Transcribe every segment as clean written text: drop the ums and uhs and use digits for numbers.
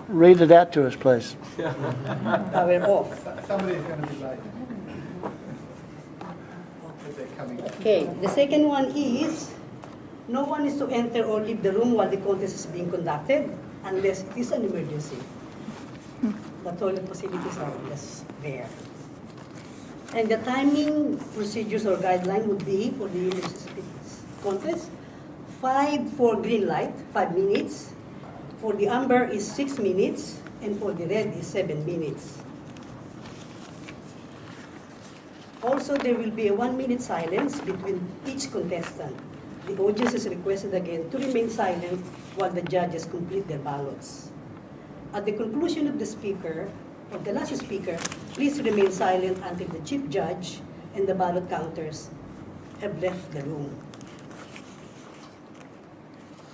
Read it out to us, please. We're off. Somebody's going to be late. They're coming. Okay, the second one is, no one is to enter or leave the room while the contest is being conducted unless it is an emergency. The toilet facilities are just there. And the timing procedures or guideline would be for the contest, 5 for green light, 5 minutes. For the amber is 6 minutes, and for the red is 7 minutes. Also, there will be a 1-minute silence between each contestant. The audience is requested again to remain silent while the judges complete their ballots. At the conclusion of the last speaker, please remain silent until the chief judge and the ballot counters have left the room.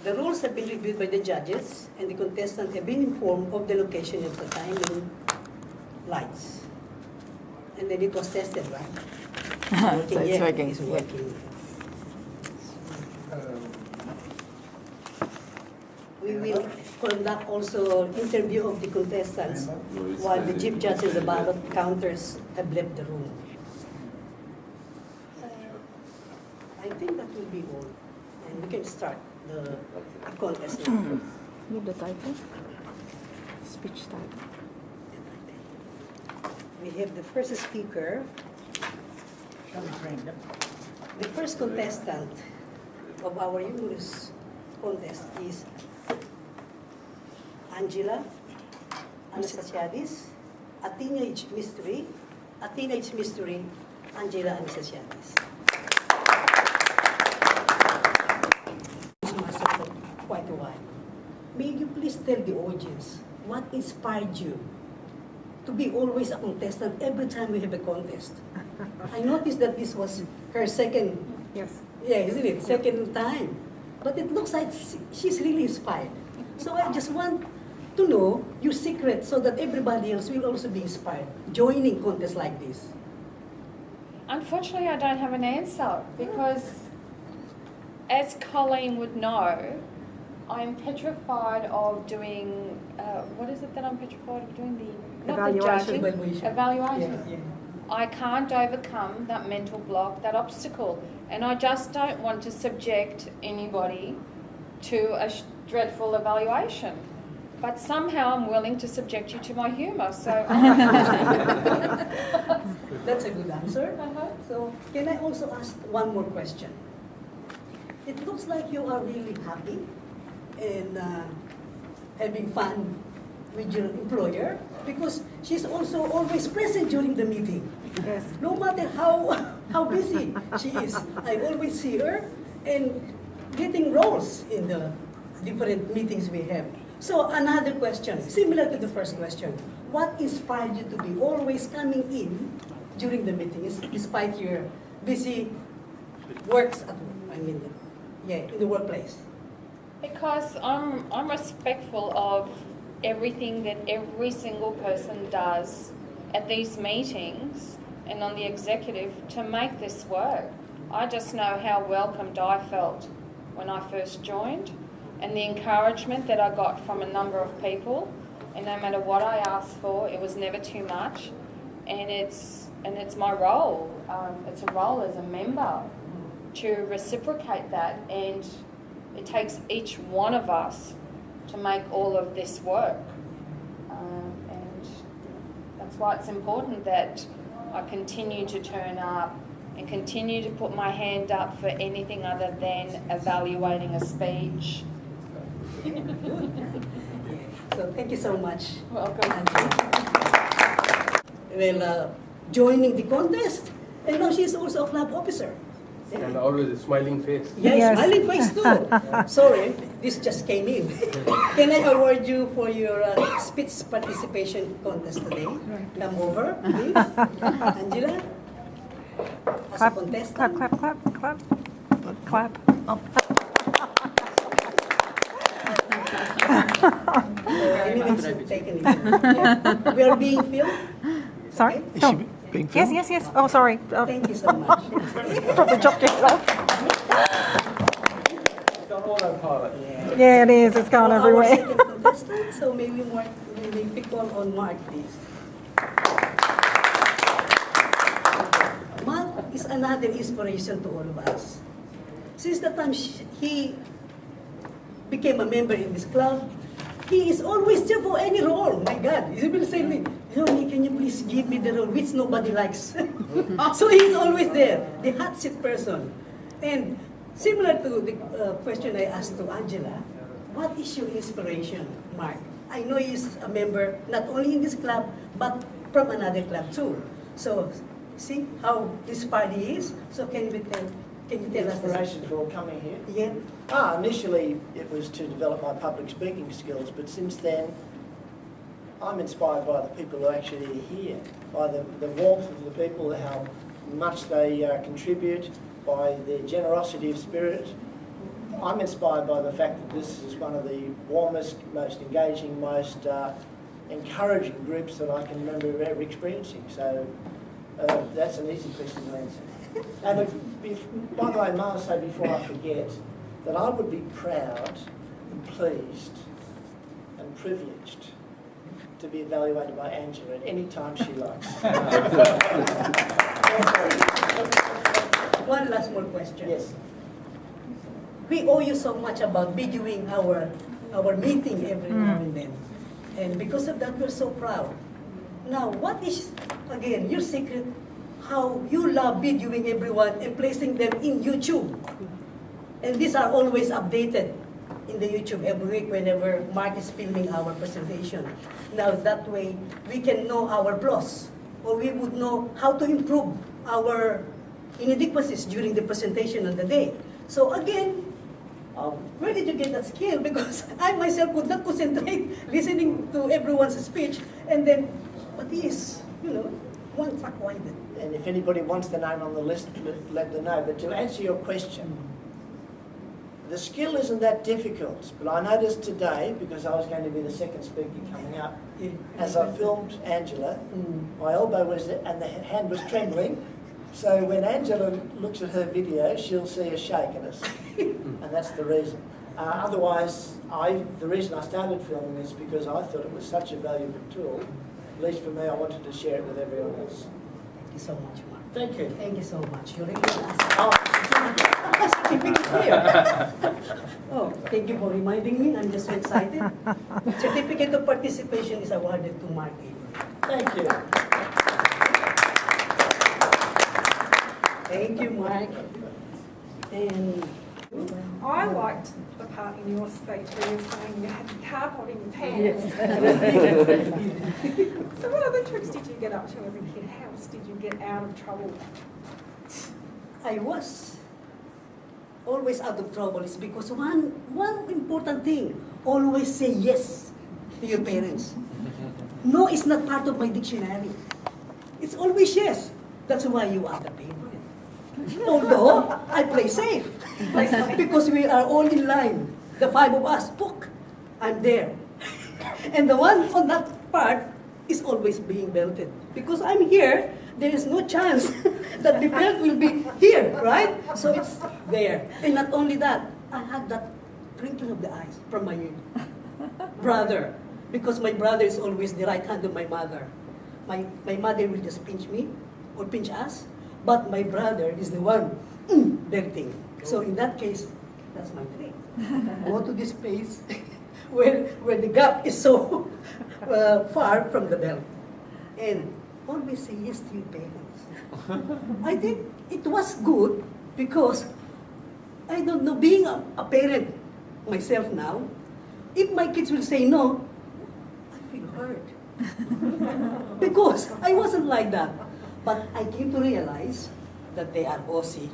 The rules have been reviewed by the judges, and the contestants have been informed of the location of the timing lights. And then it was tested, right? So it's working. It's working. We will conduct also interview of the contestants while the chief judge and the ballot counters have left the room. I think that will be all. And we can start the contest now. Need the title? Speech title. We have the first speaker. The first contestant of our humorous contest is Angela Anastasiadis, a teenage mystery, Angela Anastasiadis. For quite a while. May you please tell the audience what inspired you to be always a contestant every time we have a contest? I noticed that this was her second, isn't it? Second time. But it looks like she's really inspired. So I just want to know your secret so that everybody else will also be inspired joining contests like this. Unfortunately, I don't have an answer because, as Colleen would know, I'm petrified of doing, what is it that I'm petrified of doing? Evaluation. Evaluation. Yeah. I can't overcome that mental block, that obstacle. And I just don't want to subject anybody to a dreadful evaluation. But somehow I'm willing to subject you to my humour, so... That's a good answer. So can I also ask one more question? It looks like you are really happy and having fun with your employer because she's also always present during the meeting. Yes. No matter how busy she is, I always see her and getting roles in the different meetings we have. So another question, similar to the first question. What inspired you to be always coming in during the meetings despite your busy works at work, in the workplace? Because I'm respectful of everything that every single person does at these meetings and on the executive to make this work. I just know how welcomed I felt when I first joined and the encouragement that I got from a number of people, and no matter what I asked for, it was never too much, and it's my role. It's a role as a member to reciprocate that, and it takes each one of us to make all of this work. And that's why it's important that I continue to turn up and continue to put my hand up for anything other than evaluating a speech. So thank you so much. Welcome. Well, joining the contest, and now she's also a club officer. Yeah. And always a smiling face. Yes, smiling face too. Sorry, this just came in. Can I award you for your speech participation contest today? Come over, please. Angela, as a contestant. Clap. Oh. We are being filmed. Sorry? Okay? Is she being filmed? Yes. Oh, sorry. Thank you so much. Probably dropped it off. It's on autopilot. Yeah. Yeah, it is. It's going Our everywhere. second contestant, so maybe Mark, maybe pick one on Mark, please. Mark is another inspiration to all of us. Since the time he became a member in this club, he is always there for any role. My God, he will say me, Leonie, can you please give me the role which nobody likes? So he's always there, the hot seat person. And similar to the question I asked to Angela, what is your inspiration, Mark? I know he's a member not only in this club, but from another club too. So see how this party is. So can you tell us? Inspiration for coming here? Yeah. Initially it was to develop my public speaking skills, but since then I'm inspired by the people who actually are here, by the warmth of the people, how much they contribute, by their generosity of spirit. I'm inspired by the fact that this is one of the warmest, most engaging, most encouraging groups that I can remember ever experiencing. So that's an easy question to answer. And by the way, may I say before I forget, that I would be proud and pleased and privileged to be evaluated by Angela at any time she likes. One last more question. Yes. We owe you so much about videoing our meeting every now and then. And because of that, we're so proud. Now, what is, again, your secret, how you love videoing everyone and placing them in YouTube? And these are always updated in the YouTube every week whenever Mark is filming our presentation. Now, that way, we can know our flaws, or we would know how to improve our inadequacies during the presentation on the day. So again, where did you get that skill? Because I myself could not concentrate listening to everyone's speech, and then, but he is, one track minded. And if anybody wants the name on the list, let them know. But to answer your question, the skill isn't that difficult, but I noticed today, because I was going to be the second speaker coming up, as I filmed Angela, my elbow was there and the hand was trembling. So when Angela looks at her video, she'll see a shakiness, and that's the reason. Otherwise, the reason I started filming is because I thought it was such a valuable tool. At least for me, I wanted to share it with everyone else. Thank you so much, Mark. Thank you. Thank you so much. You're really certificate here. Oh, thank you for reminding me. I'm just so excited. Certificate of participation is awarded to Mark. Thank you. Thank you, Mark. And I liked the part in your speech where you were saying you had the cardboard in your pants. So what other tricks did you get up to as a kid? How else did you get out of trouble? I was always out of trouble is because one important thing, always say yes to your parents. No is not part of my dictionary. It's always yes. That's why you are the favorite. Although I play safe because we are all in line. The five of us, look, I'm there. And the one on that part is always being belted. Because I'm here, there is no chance that the belt will be here, right? So it's there. And not only that, I had that twinkle of the eyes from my brother. Because my brother is always the right hand of my mother. My mother will just pinch me or pinch us, but my brother is the one belting. So in that case, that's my trick. Go to this place where the gap is so far from the belt. And always say yes to your parents. I think it was good because, I don't know, being a parent myself now, if my kids will say no, I feel hurt. Because I wasn't like that. But I came to realize that they are bossy.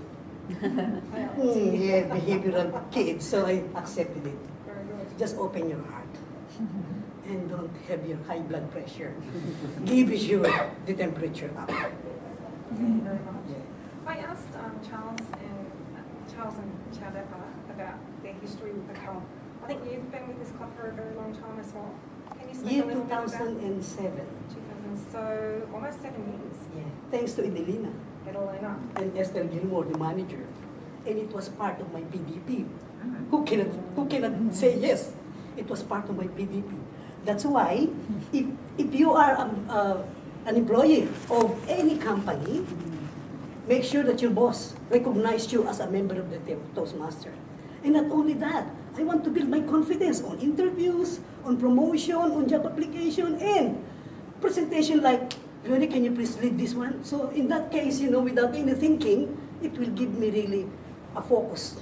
Behavioral kids, so I accepted it. Just open your heart and don't have your high blood pressure. Give you the temperature up. I asked Charles and Chowdeppa about their history with the club. I think you've been with this club for a very long time as well. Can you speak Year a little bit about 2007. So almost 7 years. Yeah. Thanks to Edelina Edelina. and Esther Gilmore, the manager. And it was part of my PDP. Who cannot say yes? It was part of my PDP. That's why, if you are an employee of any company, make sure that your boss recognizes you as a member of the Toastmaster. And not only that, I want to build my confidence on interviews, on promotion, on job application, and presentation like, Leonie, can you please lead this one? So in that case, without any thinking, it will give me really a focused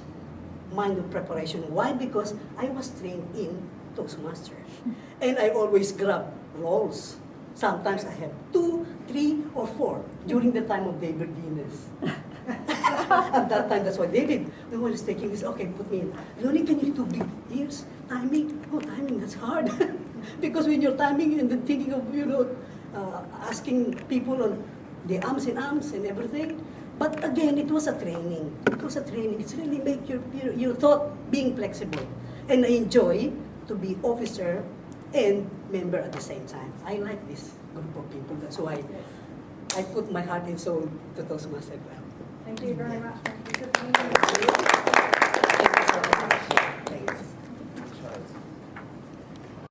mind of preparation. Why? Because I was trained in Toastmaster. And I always grab roles. Sometimes I have 2, 3, or 4 during the time of David Venus. At that time, that's what they did. We were just taking this, okay, put me in. Leonie, can you do big ears? Timing? Oh, timing, that's hard. Because when you're timing and then thinking of, asking people on the arms and everything. But again, it was a training. It was a training. It's really make your thought being flexible. And I enjoy to be officer and member at the same time. I like this group of people. That's why I put my heart and soul to Toastmaster. Thank you very much. Thank you.